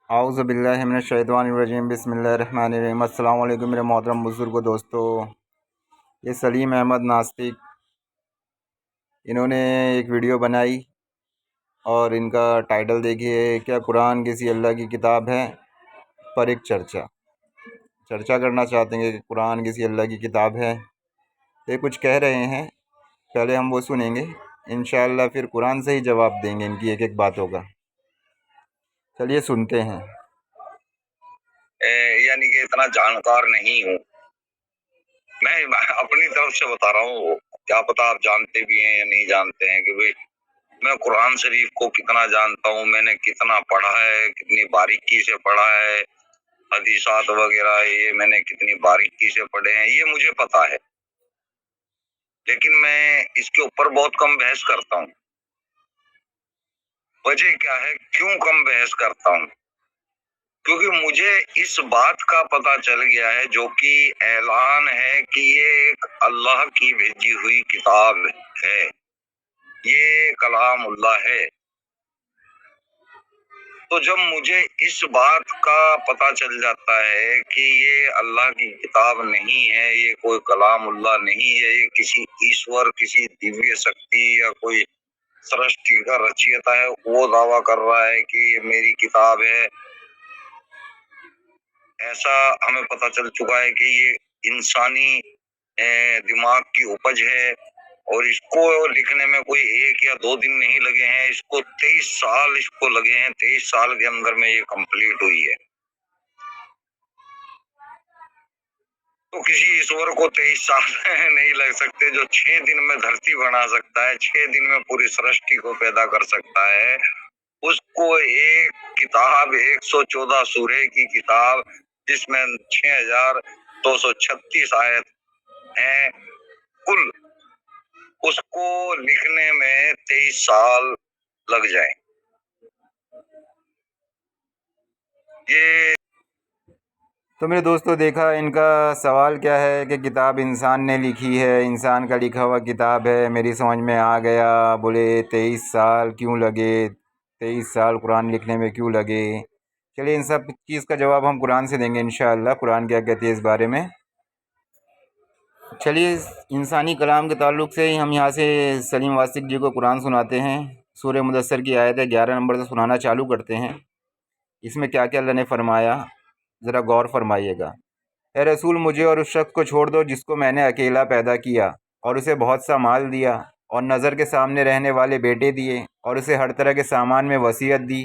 اعوذ باللہ من الشیطان الرجیم بسم اللہ الرحمن الرحیم۔ السلام علیکم میرے محترم بزرگوں دوستو۔ یہ سلیم احمد ناستک انہوں نے ایک ویڈیو بنائی اور ان کا ٹائٹل دیکھیے، کیا قرآن کسی اللہ کی کتاب ہے پر ایک چرچا کرنا چاہتے ہیں کہ قرآن کسی اللہ کی کتاب ہے۔ یہ کچھ کہہ رہے ہیں، پہلے ہم وہ سنیں گے، انشاءاللہ پھر قرآن سے ہی جواب دیں گے ان کی ایک ایک باتوں کا۔ چلیے سنتے ہیں۔ یعنی کہ اتنا جانکار نہیں ہوں، میں اپنی طرف سے بتا رہا ہوں، کیا پتا آپ جانتے بھی ہیں یا نہیں جانتے ہیں کہ بھئی میں قرآن شریف کو کتنا جانتا ہوں، میں نے کتنا پڑھا ہے، کتنی باریکی سے پڑھا ہے، حدیثات وغیرہ یہ میں نے کتنی باریکی سے پڑھے ہیں، یہ مجھے پتا ہے، لیکن میں اس کے اوپر بہت کم بحث کرتا ہوں۔ وجہ کیا ہے کیوں کم بحث کرتا ہوں؟ کیونکہ مجھے اس بات کا پتہ چل گیا ہے، جو کہ اعلان ہے کہ یہ ایک اللہ کی بھیجی ہوئی کتاب ہے، یہ کلام اللہ ہے۔ تو جب مجھے اس بات کا پتہ چل جاتا ہے کہ یہ اللہ کی کتاب نہیں ہے، یہ کوئی کلام اللہ نہیں ہے، یہ کسی ایشور، کسی دیویہ شکتی یا کوئی سرشٹی کا رچیتا ہے، وہ دعویٰ کر رہا ہے کہ یہ میری کتاب ہے، ایسا ہمیں پتہ چل چکا ہے کہ یہ انسانی دماغ کی اپج ہے، اور اس کو لکھنے میں کوئی 1 یا 2 دن نہیں لگے ہیں، اس کو 23 سال اس کو لگے ہیں، 23 سال کے اندر میں یہ کمپلیٹ ہوئی ہے۔ تو کسی ایشور کو 23 سال نہیں لگ سکتے، جو 6 دن میں دھرتی بنا سکتا ہے، 6 دن میں پوری سرشٹی کو پیدا کر سکتا ہے، اس کو ایک کتاب 114 سورے کی کتاب جس میں 6236 آیت ہیں کل، اس کو لکھنے میں 23 سال لگ جائیں۔ یہ تو میرے دوستو دیکھا ان کا سوال کیا ہے کہ کتاب انسان نے لکھی ہے، انسان کا لکھا ہوا کتاب ہے، میری سمجھ میں آ گیا۔ بولے 23 سال کیوں لگے، 23 سال قرآن لکھنے میں کیوں لگے؟ چلیے ان سب چیز کا جواب ہم قرآن سے دیں گے انشاءاللہ، قرآن کیا کہتی ہے اس بارے میں۔ چلیے انسانی کلام کے تعلق سے ہی ہم یہاں سے سلیم واسق جی کو قرآن سناتے ہیں۔ سورہ مدثر کی آیت 11 نمبر سے سنانا چالو کرتے ہیں۔ اس میں کیا کیا اللہ نے فرمایا ذرا غور فرمائیے گا۔ اے رسول مجھے اور اس شخص کو چھوڑ دو جس کو میں نے اکیلا پیدا کیا اور اسے بہت سا مال دیا اور نظر کے سامنے رہنے والے بیٹے دیے اور اسے ہر طرح کے سامان میں وصیت دی،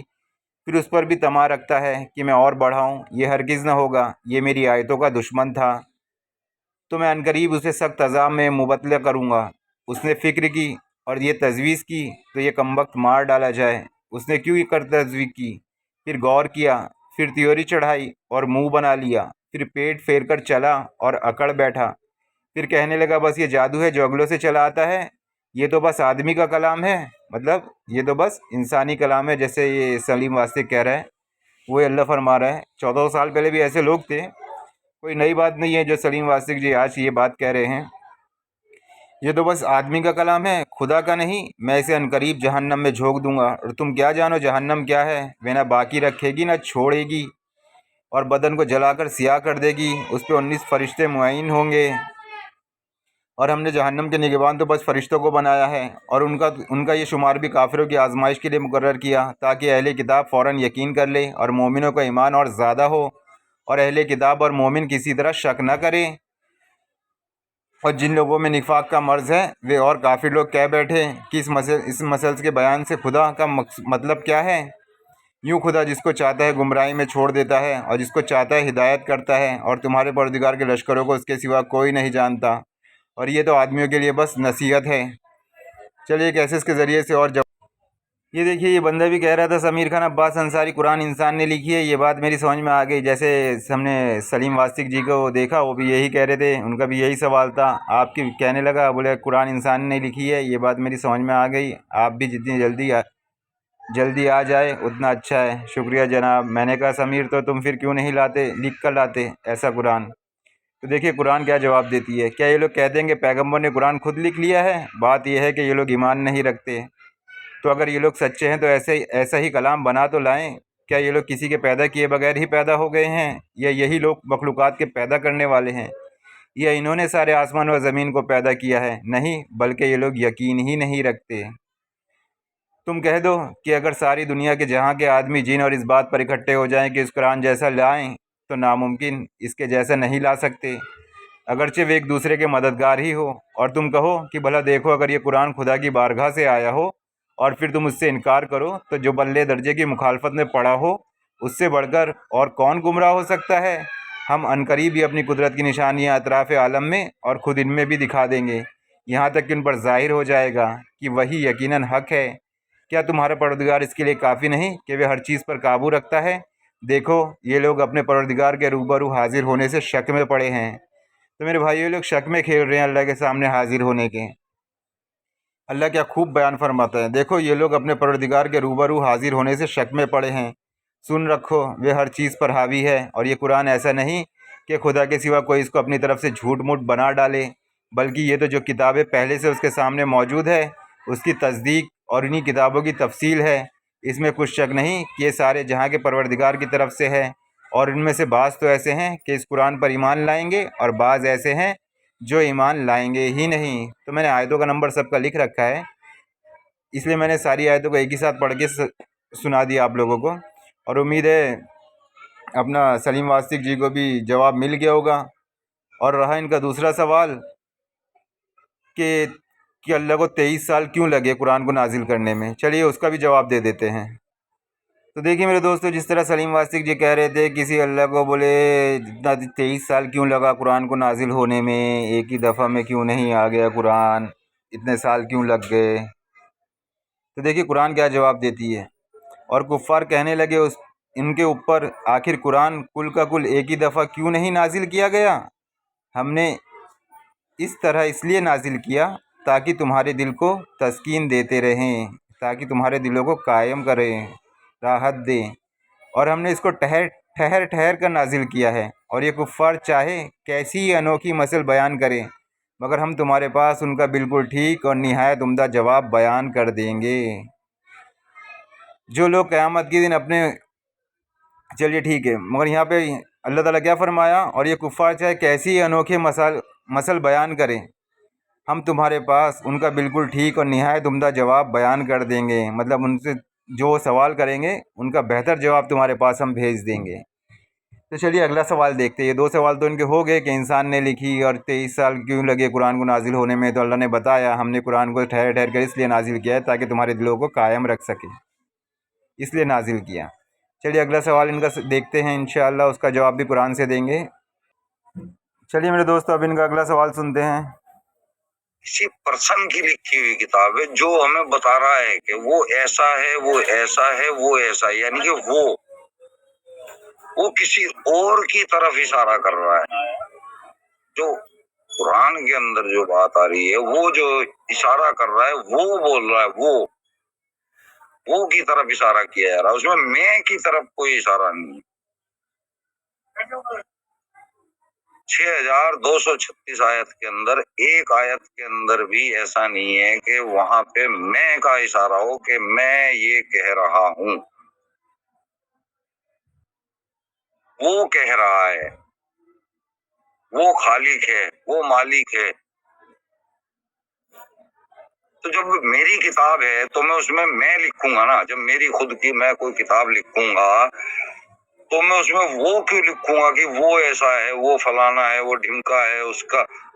پھر اس پر بھی طمع رکھتا ہے کہ میں اور بڑھاؤں، یہ ہرگز نہ ہوگا، یہ میری آیتوں کا دشمن تھا، تو میں عنقریب اسے سخت عذاب میں مبتلا کروں گا۔ اس نے فکر کی اور یہ تجویز کی تو یہ کمبخت مار ڈالا جائے۔ اس نے کیوں یہ تجویز کی؟ پھر غور کیا، پھر تیوری چڑھائی اور منہ بنا لیا، پھر پیٹ پھیر کر چلا اور اکڑ بیٹھا، پھر کہنے لگا بس یہ جادو ہے جو اگلوں سے چلا آتا ہے، یہ تو بس آدمی کا کلام ہے، مطلب یہ تو بس انسانی کلام ہے، جیسے یہ سلیم واسق کہہ رہا ہے وہ اللہ فرما رہا ہے۔ 14 سال پہلے بھی ایسے لوگ تھے، کوئی نئی بات نہیں ہے جو سلیم واسق جی آج یہ بات کہہ رہے ہیں، یہ تو بس آدمی کا کلام ہے، خدا کا نہیں۔ میں اسے عنقریب جہنم میں جھونک دوں گا، اور تم کیا جانو جہنم کیا ہے، وہ نہ باقی رکھے گی نہ چھوڑے گی، اور بدن کو جلا کر سیاہ کر دے گی۔ اس پہ 19 فرشتے معین ہوں گے، اور ہم نے جہنم کے نگہبان تو بس فرشتوں کو بنایا ہے، اور ان کا یہ شمار بھی کافروں کی آزمائش کے لیے مقرر کیا، تاکہ اہل کتاب فوراً یقین کر لے اور مومنوں کا ایمان اور زیادہ ہو، اور اہل کتاب اور مومن کسی طرح شک نہ کریں۔ اور جن لوگوں میں نفاق کا مرض ہے وہ اور کافر لوگ کہہ بیٹھے کہ اس مسئلے کے بیان سے خدا کا مطلب کیا ہے؟ یوں خدا جس کو چاہتا ہے گمراہی میں چھوڑ دیتا ہے اور جس کو چاہتا ہے ہدایت کرتا ہے، اور تمہارے پروردگار کے لشکروں کو اس کے سوا کوئی نہیں جانتا، اور یہ تو آدمیوں کے لیے بس نصیحت ہے۔ چلیے ایک ایسے اس کے ذریعے سے اور یہ دیکھیے یہ بندہ بھی کہہ رہا تھا سمیر خان عباس انصاری قرآن انسان نے لکھی ہے، یہ بات میری سمجھ میں آ گئی۔ جیسے ہم نے سلیم واسق جی کو دیکھا وہ بھی یہی کہہ رہے تھے، ان کا بھی یہی سوال تھا، آپ کی کہنے لگا بولے قرآن انسان نے لکھی ہے، یہ بات میری سمجھ میں آ گئی۔ آپ بھی جتنی جلدی آ جائے اتنا اچھا ہے، شکریہ جناب۔ میں نے کہا سمیر تو تم پھر کیوں نہیں لاتے، لکھ کر لاتے ایسا قرآن؟ تو دیکھیے قرآن کیا جواب دیتی ہے۔ کیا یہ لوگ کہتے ہیں کہ پیغمبر نے قرآن خود لکھ لیا ہے؟ بات یہ ہے کہ یہ لوگ ایمان نہیں رکھتے، تو اگر یہ لوگ سچے ہیں تو ایسا ہی کلام بنا تو لائیں۔ کیا یہ لوگ کسی کے پیدا کیے بغیر ہی پیدا ہو گئے ہیں، یا یہی لوگ مخلوقات کے پیدا کرنے والے ہیں، یا انہوں نے سارے آسمان و زمین کو پیدا کیا ہے؟ نہیں، بلکہ یہ لوگ یقین ہی نہیں رکھتے۔ تم کہہ دو کہ اگر ساری دنیا کے جہاں کے آدمی جن اور اس بات پر اکٹھے ہو جائیں کہ اس قرآن جیسا لائیں تو ناممکن اس کے جیسا نہیں لا سکتے، اگرچہ وہ ایک دوسرے کے مددگار ہی ہو۔ اور تم کہو کہ بھلا دیکھو، اگر یہ قرآن خدا کی بارگاہ سے آیا ہو اور پھر تم اس سے انکار کرو تو جو بلے درجے کی مخالفت میں پڑا ہو اس سے بڑھ کر اور کون گمراہ ہو سکتا ہے؟ ہم عنقریب ہی اپنی قدرت کی نشانیاں اطراف عالم میں اور خود ان میں بھی دکھا دیں گے، یہاں تک کہ ان پر ظاہر ہو جائے گا کہ وہی یقیناً حق ہے۔ کیا تمہارا پروردگار اس کے لیے کافی نہیں کہ وہ ہر چیز پر قابو رکھتا ہے؟ دیکھو، یہ لوگ اپنے پروردگار کے روبرو حاضر ہونے سے شک میں پڑے ہیں۔ تو میرے بھائیو، لوگ شک میں کھیل رہے ہیں اللہ کے سامنے حاضر ہونے کے۔ اللہ کیا خوب بیان فرماتا ہے، دیکھو یہ لوگ اپنے پروردگار کے روبرو حاضر ہونے سے شک میں پڑے ہیں۔ سن رکھو، وہ ہر چیز پر حاوی ہے، اور یہ قرآن ایسا نہیں کہ خدا کے سوا کوئی اس کو اپنی طرف سے جھوٹ موٹ بنا ڈالے، بلکہ یہ تو جو کتابیں پہلے سے اس کے سامنے موجود ہے اس کی تصدیق اور انہی کتابوں کی تفصیل ہے۔ اس میں کچھ شک نہیں کہ یہ سارے جہاں کے پروردگار کی طرف سے ہے، اور ان میں سے بعض تو ایسے ہیں کہ اس قرآن پر ایمان لائیں گے، اور بعض ایسے ہیں جو ایمان لائیں گے ہی نہیں۔ تو میں نے آیتوں کا نمبر سب کا لکھ رکھا ہے، اس لیے میں نے ساری آیتوں کو ایک ہی ساتھ پڑھ کے سنا دیا آپ لوگوں کو، اور امید ہے اپنا سلیم واسطیق جی کو بھی جواب مل گیا ہوگا۔ اور رہا ان کا دوسرا سوال کہ اللہ کو 23 سال کیوں لگے قرآن کو نازل کرنے میں، چلیے اس کا بھی جواب دے دیتے ہیں۔ تو دیکھیے میرے دوستو، جس طرح سلیم واسطیق جی کہہ رہے تھے کسی اللہ کو بولے 23 سال کیوں لگا قرآن کو نازل ہونے میں، ایک ہی دفعہ میں کیوں نہیں آ گیا قرآن، اتنے سال کیوں لگ گئے؟ تو دیکھیے قرآن کیا جواب دیتی ہے۔ اور کفار کہنے لگے ان کے اوپر، آخر قرآن کل کا کل ایک ہی دفعہ کیوں نہیں نازل کیا گیا؟ ہم نے اس طرح اس لیے نازل کیا تاکہ تمہارے دل کو تسکین دیتے رہیں، تاکہ تمہارے دلوں کو قائم کریں، راحت دیں، اور ہم نے اس کو ٹھہر کر نازل کیا ہے۔ اور یہ کفار چاہے کیسی ہی انوکھی مثل بیان کریں، مگر ہم تمہارے پاس ان کا بالکل ٹھیک اور نہایت عمدہ جواب بیان کر دیں گے۔ جو لوگ قیامت کے دن اپنے، چلیے ٹھیک ہے، مگر یہاں پہ اللہ تعالیٰ کیا فرمایا؟ اور یہ کفار چاہے کیسی ہی انوکھے مثل بیان کریں، ہم تمہارے پاس ان کا بالکل ٹھیک اور نہایت عمدہ جواب بیان کر دیں گے، مطلب ان سے جو سوال کریں گے ان کا بہتر جواب تمہارے پاس ہم بھیج دیں گے۔ تو چلیے اگلا سوال دیکھتے ہیں۔ یہ دو سوال تو ان کے ہو گئے کہ انسان نے لکھی اور 23 سال کیوں لگے قرآن کو نازل ہونے میں، تو اللہ نے بتایا ہم نے قرآن کو ٹھہر کر اس لیے نازل کیا ہے تاکہ تمہارے دلوں کو قائم رکھ سکے، اس لیے نازل کیا۔ چلیے اگلا سوال ان کا دیکھتے ہیں، انشاءاللہ اس کا جواب بھی قرآن سے دیں گے۔ چلیے میرے دوستو، اب ان کا اگلا سوال سنتے ہیں۔ کسی پرسن کی لکھی ہوئی کتاب ہے جو ہمیں بتا رہا ہے کہ وہ ایسا ہے، وہ ایسا ہے، وہ ایسا ہے، یعنی کہ وہ کسی اور کی طرف اشارہ کر رہا ہے۔ جو قرآن کے اندر جو بات آ رہی ہے، وہ جو اشارہ کر رہا ہے وہ بول رہا ہے، وہ کی طرف اشارہ کیا جا رہا ہے، اس میں کی طرف کوئی اشارہ نہیں ہے۔ 6236 آیت کے اندر ایک آیت کے اندر بھی ایسا نہیں ہے کہ وہاں پہ میں کا اشارہ ہو کہ میں یہ کہہ رہا ہوں۔ وہ کہہ رہا ہے، وہ خالق ہے، وہ مالک ہے۔ تو جب میری کتاب ہے تو میں اس میں لکھوں گا نا، جب میری خود کی میں کوئی کتاب لکھوں گا تو میں اس میں وہ کیوں لکھوں گا کہ وہ ایسا ہے، وہ فلانا ہے، وہ ڈھمکا ہے،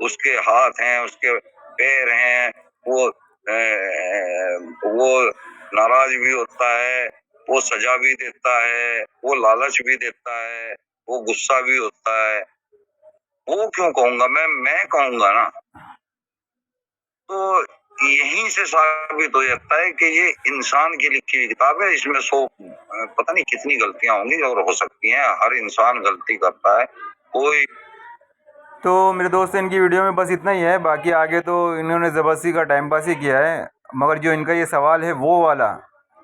اس کے ہاتھ ہیں، اس کے پیر ہیں، وہ ناراض بھی ہوتا ہے، وہ سزا بھی دیتا ہے، وہ لالچ بھی دیتا ہے، وہ غصہ بھی ہوتا ہے۔ وہ کیوں کہوں گا؟ میں کہوں گا نا۔ تو یہیں سے ثابت ہو جاتا ہے کہ یہ انسان کی لکھی ہوئی کتاب ہے، اس میں پتہ نہیں کتنی غلطیاں ہوں گی اور ہو سکتی ہیں، ہر انسان غلطی کرتا ہے کوئی۔ تو میرے دوست ان کی ویڈیو میں بس اتنا ہی ہے، باقی آگے تو انہوں نے زبردستی کا ٹائم پاس ہی کیا ہے، مگر جو ان کا یہ سوال ہے وہ والا،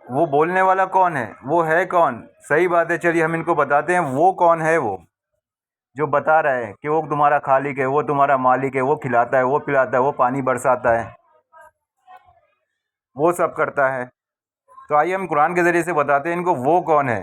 وہ بولنے والا کون ہے، وہ ہے کون؟ صحیح بات ہے، چلیے ہم ان کو بتاتے ہیں وہ کون ہے، وہ جو بتا رہا ہے کہ وہ تمہارا خالق ہے، وہ تمہارا مالک ہے، وہ کھلاتا ہے، وہ پلاتا ہے، وہ پانی برساتا ہے، وہ سب کرتا ہے۔ تو آئیے ہم قرآن کے ذریعے سے بتاتے ہیں ان کو وہ کون ہے۔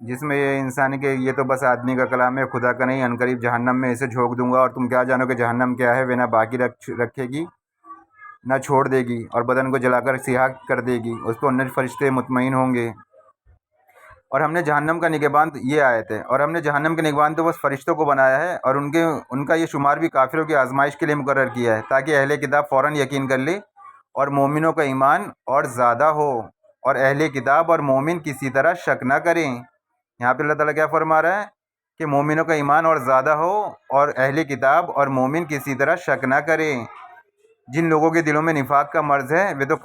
جس میں یہ انسان کہ یہ تو بس آدمی کا کلام ہے، خدا کا نہیں، عنقریب جہنم میں اسے جھونک دوں گا اور تم کیا جانو کہ جہنم کیا ہے، وہ نہ باقی رکھے گی نہ چھوڑ دے گی، اور بدن کو جلا کر سیاہ کر دے گی، اس کو 19 فرشتے مطمئن ہوں گے۔ اور ہم نے جہنم کا نگہبان، یہ آیت ہے، اور ہم نے جہنم کے نگہبان تو بس فرشتوں کو بنایا ہے، اور ان کا یہ شمار بھی کافروں کی آزمائش کے لیے مقرر کیا ہے، تاکہ اہل کتاب فوراً یقین کر لے اور مومنوں کا ایمان اور زیادہ ہو، اور اہل کتاب اور مومن کسی طرح شک نہ کریں۔ یہاں پہ اللہ تعالیٰ کیا فرما رہا ہے کہ مومنوں کا ایمان اور زیادہ ہو اور اہل کتاب اور مومن کسی طرح شک نہ کریں۔ جن لوگوں کے دلوں میں نفاق کا مرض ہے وہ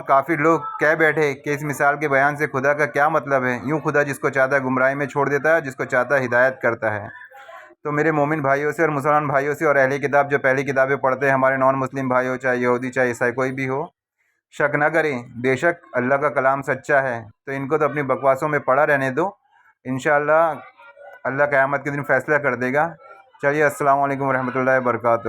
کافر لوگ کہہ بیٹھے کہ اس مثال کے بیان سے خدا کا کیا مطلب ہے؟ یوں خدا جس کو چاہتا ہے گمراہی میں چھوڑ دیتا ہے، جس کو چاہتا ہے ہدایت کرتا ہے۔ تو میرے مومن بھائیوں سے اور مسلمان بھائیوں سے اور اہل کتاب جو پہلی کتابیں پڑھتے ہیں، ہمارے نان مسلم بھائیوں، چاہے یہودی چاہے عیسائی کوئی بھی ہو، شک نہ کریں، بے شک اللہ کا کلام سچا ہے۔ تو ان کو تو اپنی بکواسوں میں پڑا رہنے دو، انشاءاللہ اللہ قیامت کے دن فیصلہ کر دے گا۔ چلیے، السلام علیکم ورحمۃ اللہ وبرکاتہ۔